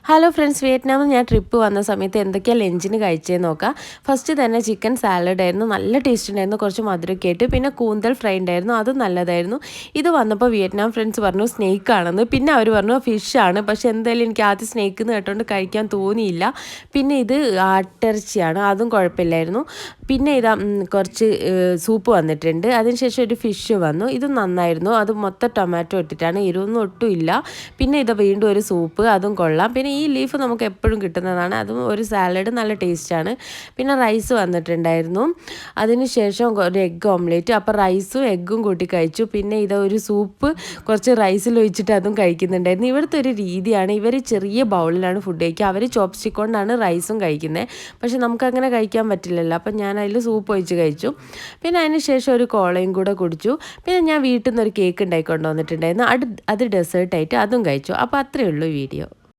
Hello friends, വിയറ്റ്നാമിൽ ഞാൻ trip വന്ന സമയത്ത് എന്തൊക്കെയാണ് ലഞ്ചിന് കഴിച്ചതെന്ന് നോക്കാം. ഫസ്റ്റ് തന്നെ ചിക്കൻ സാലഡ് ആയിരുന്നു, നല്ല ടേസ്റ്റ് ഉണ്ടായിരുന്നു, കുറച്ച് മധുരമൊക്കെ ആയിട്ട്. പിന്നെ കൂന്തൽ ഫ്രൈ ഉണ്ടായിരുന്നു, അതും നല്ലതായിരുന്നു. ഇത് വന്നപ്പോൾ വിയറ്റ്നാം ഫ്രണ്ട്സ് പറഞ്ഞു സ്നേക്ക് ആണെന്ന്. പിന്നെ അവർ പറഞ്ഞു ഫിഷ് ആണ്. പക്ഷേ എന്തായാലും എനിക്ക് ആദ്യം സ്നേക്ക് എന്ന് കേട്ടോണ്ട് കഴിക്കാൻ തോന്നിയില്ല. പിന്നെ ഇത് ആട്ടിറച്ചിയാണ്, അതും കുഴപ്പമില്ലായിരുന്നു. പിന്നെ ഇതാ കുറച്ച് സൂപ്പ് വന്നിട്ടുണ്ട്. അതിനുശേഷം ഒരു ഫിഷ് വന്നു, ഇത് നന്നായിരുന്നു. അത് മൊത്തം ടൊമാറ്റോ ഇട്ടിട്ടാണ്, എരിവൊന്നും ഒട്ടും ഇല്ല. പിന്നെ ഇത് വീണ്ടും ഒരു സൂപ്പ്, അതും കൊള്ളാം. പിന്നെ ഈ ലീഫ് നമുക്ക് എപ്പോഴും കിട്ടുന്നതാണ്, അതും ഒരു സാലഡ് നല്ല ടേസ്റ്റാണ്. പിന്നെ റൈസ് വന്നിട്ടുണ്ടായിരുന്നു. അതിനുശേഷം ഒരു എഗ്ഗ് ഓംലേറ്റ്. അപ്പോൾ റൈസും എഗ്ഗും കൂട്ടി കഴിച്ചു. പിന്നെ ഇത് ഒരു സൂപ്പ് കുറച്ച് റൈസിൽ ഒഴിച്ചിട്ട് അതും കഴിക്കുന്നുണ്ടായിരുന്നു. ഇവിടുത്തെ ഒരു രീതിയാണ്, ഇവർ ചെറിയ ബൗളിലാണ് ഫുഡ് കഴിക്കുക. അവർ ചോപ്സ്റ്റിക് കൊണ്ടാണ് റൈസും കഴിക്കുന്നത്. പക്ഷെ നമുക്കങ്ങനെ കഴിക്കാൻ പറ്റില്ലല്ലോ. അപ്പം ഞാൻ അതിൽ സൂപ്പ് ഒഴിച്ച് കഴിച്ചു. പിന്നെ അതിന് ശേഷം ഒരു കോളയും കൂടെ കുടിച്ചു. പിന്നെ ഞാൻ വീട്ടിൽ നിന്ന് ഒരു കേക്ക് ഉണ്ടാക്കി കൊണ്ടുവന്നിട്ടുണ്ടായിരുന്നു. അത് ഡെസേർട്ടായിട്ട് അതും കഴിച്ചു. അപ്പോൾ അത്രയേ ഉള്ളൂ വീഡിയോ.